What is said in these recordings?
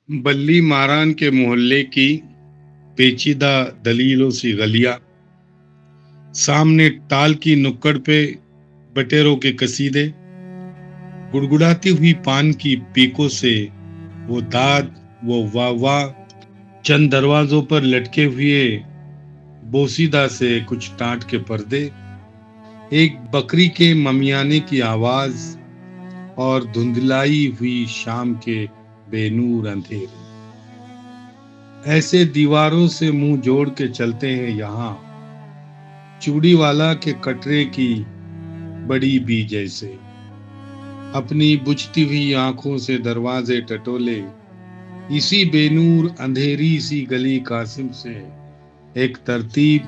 बल्ली मारान के मोहल्ले की पेचीदा दलीलों सी गलियां, सामने टाल की नुक्कड़ पे बटेरों के कसीदे, गुड़गुड़ाती हुई पान की पीकों से वो दाद, वो वाह वाह, चंद दरवाजों पर लटके हुए बोसीदा से कुछ टाट के पर्दे, एक बकरी के ममियाने की आवाज और धुंधलाई हुई शाम के बेनूर अंधेरे। ऐसे दीवारों से मुंह जोड़ के चलते हैं यहाँ, चूड़ी वाला के कटरे की बड़ी बी जैसे, अपनी बुझती हुई आंखों से दरवाजे टटोले। इसी बेनूर अंधेरी सी गली कासिम से एक तरतीब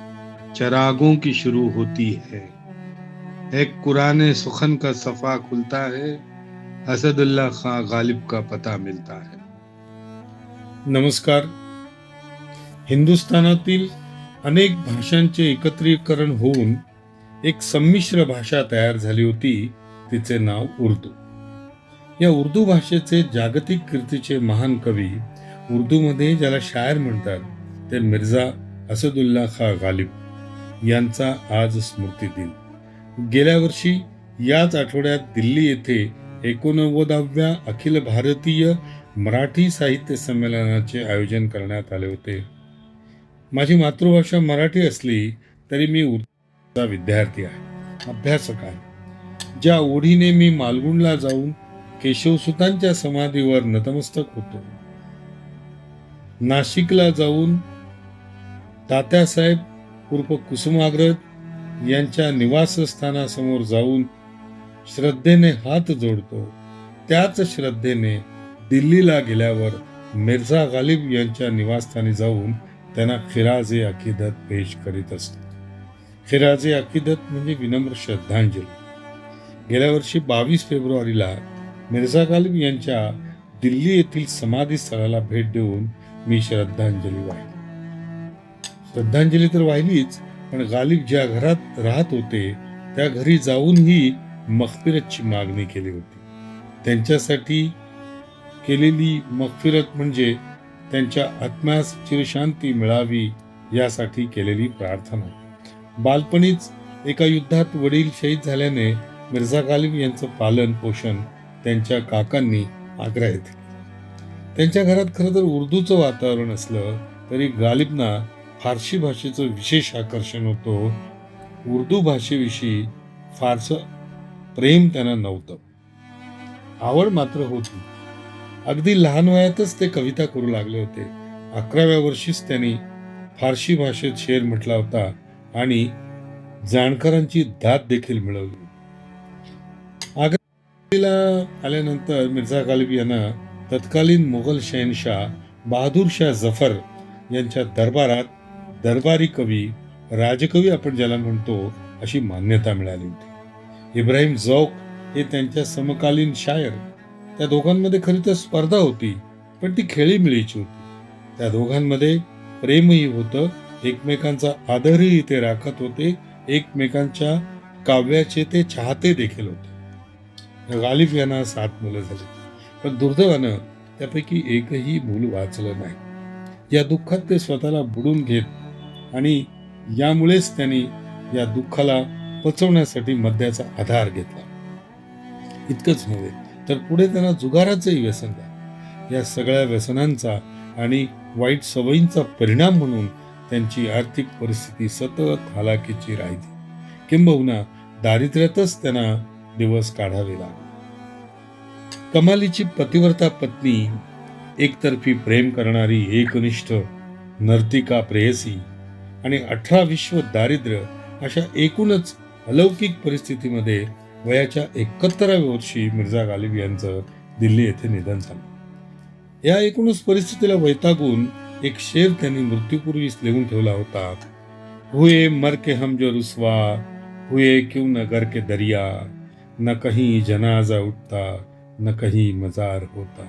चरागों की शुरू होती है। एक कुरान सुखन का सफा खुलता है, असदुल्ला खां गालिब का पता मिलता है। नमस्कार. हिंदुस्थानातील अनेक भाषांचे एकत्रीकरण होऊन एक संमिश्र भाषा तयार झाली होती. तिचे नाव उर्दू. या उर्दू भाषेचे जागतिक कीर्तीचे महान कवी, उर्दूमध्ये ज्याला शायर म्हणतात, ते मिर्झा असदुल्ला खां गालिब यांचा आज स्मृती दिन. गेल्या वर्षी याच आठवड्यात दिल्ली येथे 89व्या अखिल भारतीय मराठी साहित्य संमेलनाचे आयोजन करण्यात आले होते. माझी मातृभाषा मराठी असली तरी मी उर्दूचा विद्यार्थी आहे, अभ्यासक आहे. ज्या ओढीने मी मालगुणला जाऊन केशवसुतांच्या समाधीवर नतमस्तक होतो, नाशिकला जाऊन तात्यासाहेब उर्फ कुसुमाग्रज यांच्या निवासस्थानासमोर जाऊन श्रद्धेने हात जोडतो, त्याच श्रद्धेने दिल्लीला गेल्यावर मिर्झा गालिब यांच्या निवासस्थानी जाऊन त्यांना खिराजे अकीदत पेश करीत असतो. खिराजे अकीदत म्हणजे विनम्र श्रद्धांजली. गेल्या वर्षी 22 फेब्रुवारीला मिर्झा गालिब यांच्या दिल्ली येथील समाधी स्थळाला भेट देऊन मी श्रद्धांजली वाहिली. श्रद्धांजली तर वाहिलीच, पण गालिब ज्या घरात राहत होते त्या घरी जाऊनही मगफिरतची मागणी केली होती. त्यांच्यासाठी केलेली मगफिरत म्हणजे त्यांच्या आत्म्यास चिरशांती मिळावी यासाठी केलेली प्रार्थना. बालपणीच एका युद्धात वडील शहीद झाल्याने मिर्झा गालिब यांचं पालन पोषण त्यांच्या काकांनी आग्रा येथे. त्यांच्या घरात खरं तर उर्दूचं वातावरण असलं तरी गालिबना फारसी भाषेचं विशेष आकर्षण होतं. उर्दू भाषेविषयी फारसं प्रेम त्यांना नव्हतं, आवड मात्र होती. अगदी लहान वयातच ते कविता करू लागले होते. 11व्या वर्षीच त्यांनी फारसी भाषेत शेर म्हटला होता आणि जाणकारांची दाद देखील मिळवली. आग्र्याला आल्यानंतर मिर्झा गालिब यांना तत्कालीन मुघल शहनशाह बहादूर शाह जफर यांच्या दरबारात दरबारी कवी, राजकवी आपण ज्याला म्हणतो, अशी मान्यता मिळाली होती. इब्राहिम झौक हे त्यांच्या समकालीन शायर. त्या दोघांमध्ये खरी तर स्पर्धा होती, पण ती खेळीमेळीची होती. त्या दोघांमध्ये प्रेमही होतं, एकमेकांचा आदरही ते राखत होते, एकमेकांच्या काव्याचे ते चाहते देखील होते. गालिब यांना 7 मुलं झाली, पण दुर्दैवानं त्यापैकी एकही मूल वाचलं नाही. या दुःखात ते स्वतःला बुडून घेत आणि यामुळेच त्यांनी या दुःखाला पचवण्यासाठी मद्याचा आधार घेतला. इतकंच नव्हे तर पुढे त्यांना जुगाराचंही व्यसन झालं. या सगळ्या व्यसनांचा आणि वाईट सवयींचा परिणाम म्हणून त्यांची आर्थिक परिस्थिती सतत हालाकीची राहिली, किंबहुना दारिद्र्यातच त्यांना दिवस काढावे लागले. कमालीची पतिव्रता पत्नी, एकतर्फी प्रेम करणारी एकनिष्ठ नर्तिका प्रेयसी आणि 18 विश्व दारिद्र्य, अशा एकूणच अलौकिक परिस्थितीमध्ये वयाच्या 71व्या वर्षी मिर्झा गालिब यांचं दिल्ली येथे निधन झालं. या एकूणच परिस्थितीला वैतागून एक शेर त्यांनी मृत्यूपूर्वीच लिहून ठेवला होता. हुए मर के हम जो रुसवा, हुए क्यों न गर के दरिया, न कहीं जनाजा उठता न कहीं मजार होता.